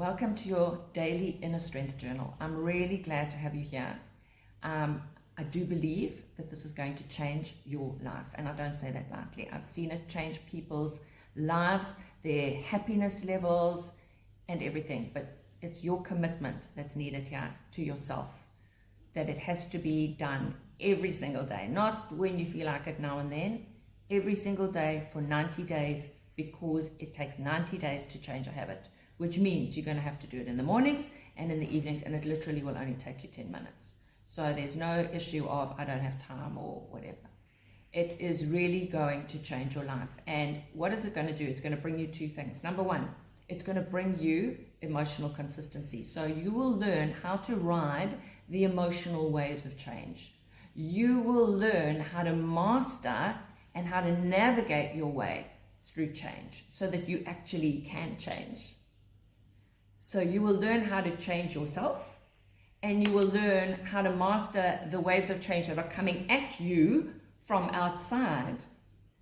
Welcome to your daily inner strength journal. I'm really glad to have you here. I do believe that this is going to change your life, and I don't say that lightly. I've seen it change people's lives, their happiness levels, and everything. But it's your commitment that's needed here to yourself, that it has to be done every single day, not when you feel like it now and then, every single day for 90 days, because it takes 90 days to change a habit, which means you're going to have to do it in the mornings and in the evenings, and it literally will only take you 10 minutes. So there's no issue of I don't have time or whatever. It is really going to change your life. And what is it going to do? It's going to bring you two things. Number one, it's going to bring you emotional consistency. So you will learn how to ride the emotional waves of change. You will learn how to master and how to navigate your way through change so that you actually can change. So you will learn how to change yourself, and you will learn how to master the waves of change that are coming at you from outside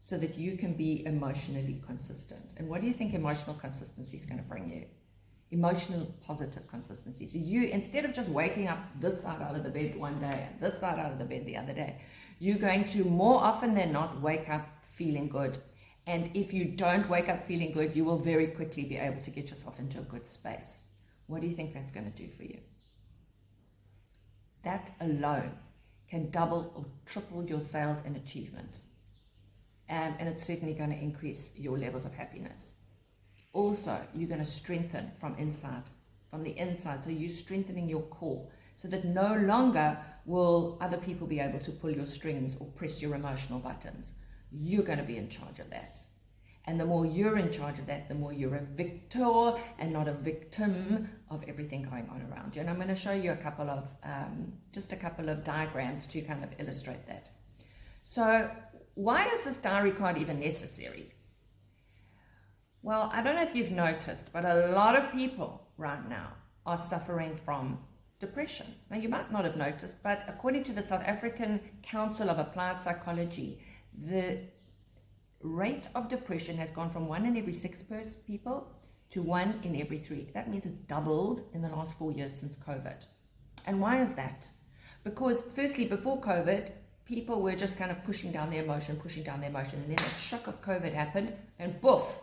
so that you can be emotionally consistent. And what do you think emotional consistency is going to bring you? Emotional positive consistency. So you, instead of just waking up this side out of the bed one day and this side out of the bed the other day, you're going to more often than not wake up feeling good. And if you don't wake up feeling good, you will very quickly be able to get yourself into a good space. What do you think that's going to do for you? That alone can double or triple your sales and achievement. And it's certainly going to increase your levels of happiness. Also, you're going to strengthen from the inside. So you're strengthening your core so that no longer will other people be able to pull your strings or press your emotional buttons. You're going to be in charge of that. And the more you're in charge of that, the more you're a victor and not a victim of everything going on around you. And I'm going to show you just a couple of diagrams to kind of illustrate that. So why is this diary card even necessary? Well, I don't know if you've noticed, but a lot of people right now are suffering from depression. Now, you might not have noticed, but according to the South African Council of Applied Psychology, the rate of depression has gone from 1 in every 6 people to 1 in every 3. That means it's doubled in the last 4 years since COVID. And why is that? Because firstly, before COVID, people were just kind of pushing down their emotion, and then that shock of COVID happened, and poof,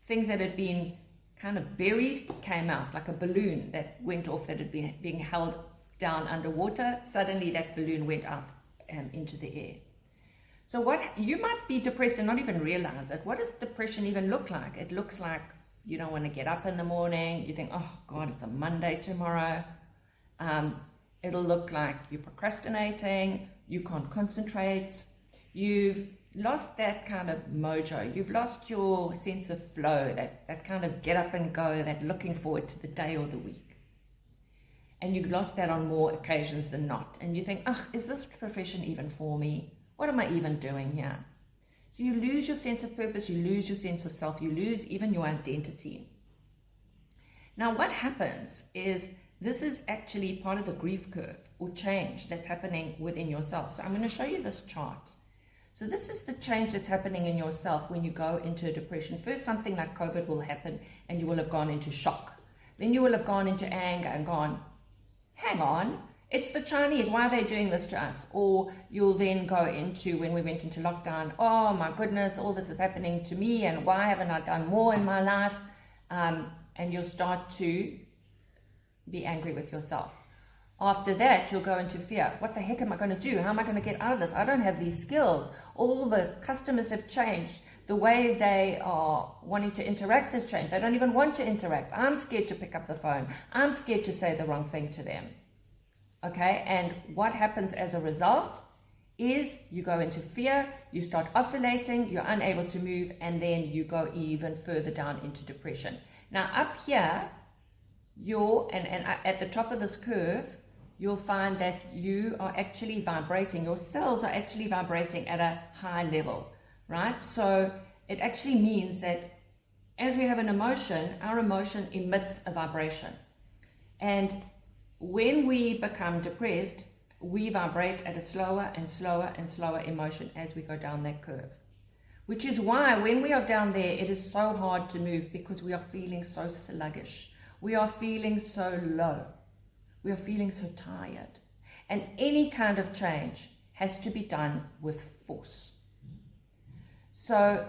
things that had been kind of buried came out, like a balloon that went off that had been being held down underwater. Suddenly that balloon went up into the air. So what you might be depressed and not even realize it. What does depression even look like? It looks like you don't want to get up in the morning. You think, oh God, it's a Monday tomorrow. It'll look like you're procrastinating. You can't concentrate. You've lost that kind of mojo. You've lost your sense of flow, that kind of get up and go, that looking forward to the day or the week. And you've lost that on more occasions than not. And you think, is this profession even for me? What am I even doing here? So you lose your sense of purpose, you lose your sense of self, you lose even your identity. Now what happens is this is actually part of the grief curve or change that's happening within yourself. So I'm going to show you this chart. So this is the change that's happening in yourself when you go into a depression. First, something like COVID will happen and you will have gone into shock. Then you will have gone into anger and gone, hang on, it's the Chinese, why are they doing this to us? Or you'll then go into, when we went into lockdown, oh my goodness, all this is happening to me and why haven't I done more in my life? And you'll start to be angry with yourself. After that, you'll go into fear. What the heck am I going to do? How am I going to get out of this? I don't have these skills. All the customers have changed. The way they are wanting to interact has changed. They don't even want to interact. I'm scared to pick up the phone. I'm scared to say the wrong thing to them. Okay, and what happens as a result is you go into fear, you start oscillating, you're unable to move, and then you go even further down into depression. Now up here, at the top of this curve, you'll find that you are actually vibrating, your cells are actually vibrating at a high level, right? So it actually means that as we have an emotion, our emotion emits a vibration. And when we become depressed, we vibrate at a slower and slower and slower emotion as we go down that curve. Which is why when we are down there, it is so hard to move because we are feeling so sluggish. We are feeling so low. We are feeling so tired. And any kind of change has to be done with force. So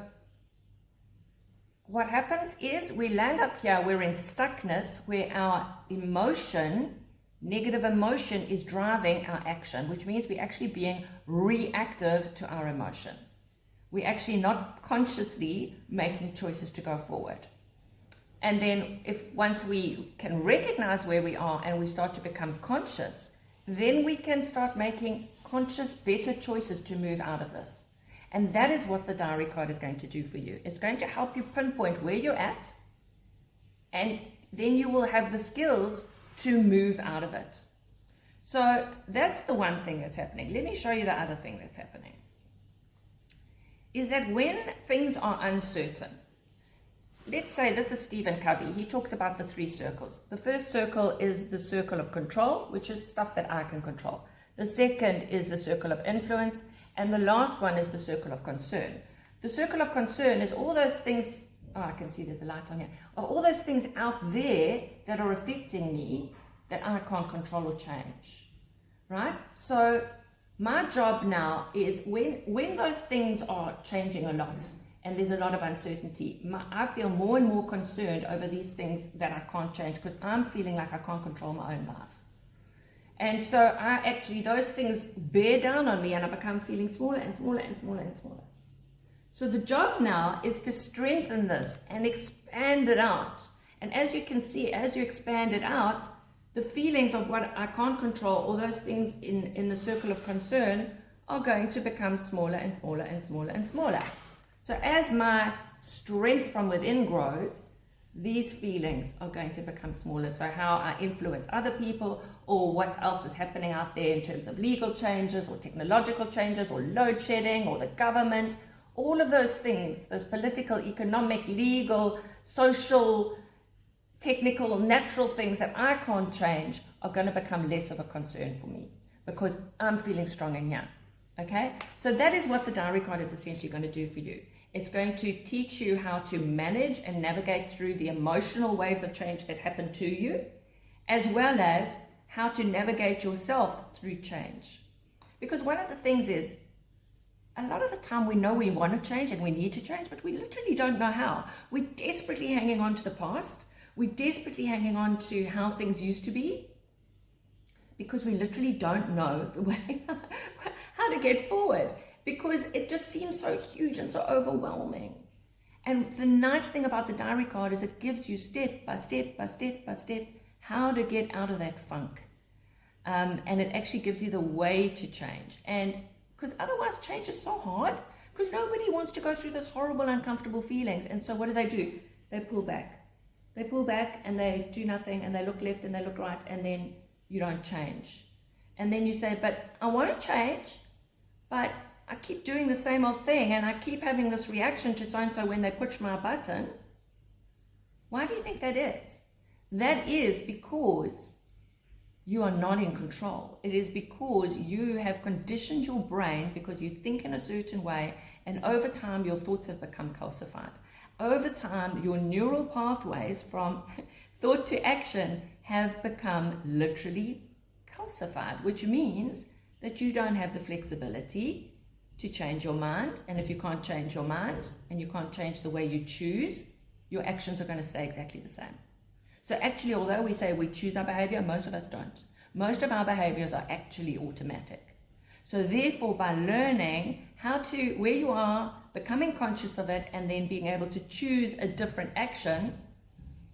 what happens is we land up here, we're in stuckness where our emotion, negative emotion, is driving our action, which means we're actually being reactive to our emotion. We're actually not consciously making choices to go forward. And then once we can recognize where we are and we start to become conscious, then we can start making conscious, better choices to move out of this. And that is what the diary card is going to do for you. It's going to help you pinpoint where you're at, and then you will have the skills to move out of it. So that's the one thing that's happening. Let me show you the other thing that's happening. Is that when things are uncertain, let's say this is Stephen Covey. He talks about the 3 circles. The first circle is the circle of control, which is stuff that I can control. The second is the circle of influence. And the last one is the circle of concern. The circle of concern is all those things, I can see there's a light on here, all those things out there that are affecting me that I can't control or change, right? So my job now is when those things are changing a lot and there's a lot of uncertainty, I feel more and more concerned over these things that I can't change because I'm feeling like I can't control my own life. And so those things bear down on me and I become feeling smaller and smaller and smaller and smaller. So the job now is to strengthen this and expand it out. And as you can see, as you expand it out, the feelings of what I can't control, all those things in the circle of concern, are going to become smaller and smaller and smaller and smaller. So as my strength from within grows, these feelings are going to become smaller. So how I influence other people, or what else is happening out there in terms of legal changes or technological changes or load shedding or the government, all of those things, those political, economic, legal, social, technical, natural things that I can't change are going to become less of a concern for me because I'm feeling strong in here. Okay? So that is what the diary card is essentially going to do for you. It's going to teach you how to manage and navigate through the emotional waves of change that happen to you, as well as how to navigate yourself through change. Because one of the things is, a lot of the time we know we want to change and we need to change, but we literally don't know how. We're desperately hanging on to the past. We're desperately hanging on to how things used to be because we literally don't know the way how to get forward, because it just seems so huge and so overwhelming. And the nice thing about the diary card is it gives you step by step by step by step how to get out of that funk. And it actually gives you the way to change. And because otherwise change is so hard, because nobody wants to go through this horrible, uncomfortable feelings. And so what do? They pull back. They pull back and they do nothing, and they look left and they look right, and then you don't change. And then you say, but I want to change, but I keep doing the same old thing, and I keep having this reaction to so-and-so when they push my button. Why do you think that is? That is because you are not in control. It is because you have conditioned your brain because you think in a certain way, and over time your thoughts have become calcified. Over time, your neural pathways from thought to action have become literally calcified, which means that you don't have the flexibility to change your mind. And if you can't change your mind and you can't change the way you choose, your actions are going to stay exactly the same. So actually, although we say we choose our behavior, most of us don't. Most of our behaviors are actually automatic. So therefore, by learning where you are, becoming conscious of it, and then being able to choose a different action,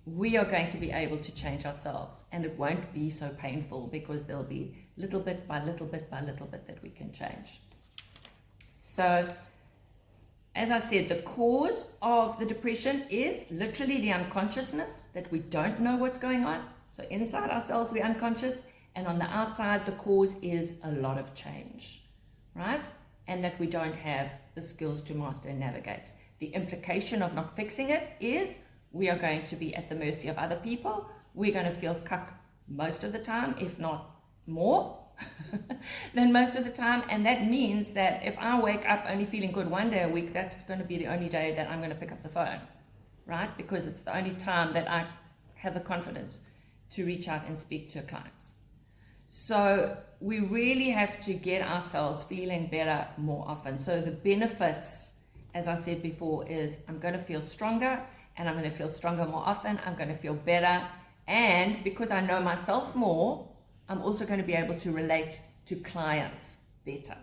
we are going to be able to change ourselves. And it won't be so painful because there'll be little bit by little bit by little bit that we can change. So, as I said, the cause of the depression is literally the unconsciousness, that we don't know what's going on. So inside ourselves, we're unconscious, and on the outside, the cause is a lot of change, right? And that we don't have the skills to master and navigate. The implication of not fixing it is we are going to be at the mercy of other people. We're going to feel cuck most of the time, if not more than most of the time. And that means that if I wake up only feeling good one day a week, that's going to be the only day that I'm going to pick up the phone, right? Because it's the only time that I have the confidence to reach out and speak to clients. So we really have to get ourselves feeling better more often. So the benefits, as I said before, is I'm going to feel stronger, and I'm going to feel stronger more often. I'm going to feel better. And because I know myself more, I'm also going to be able to relate to clients better.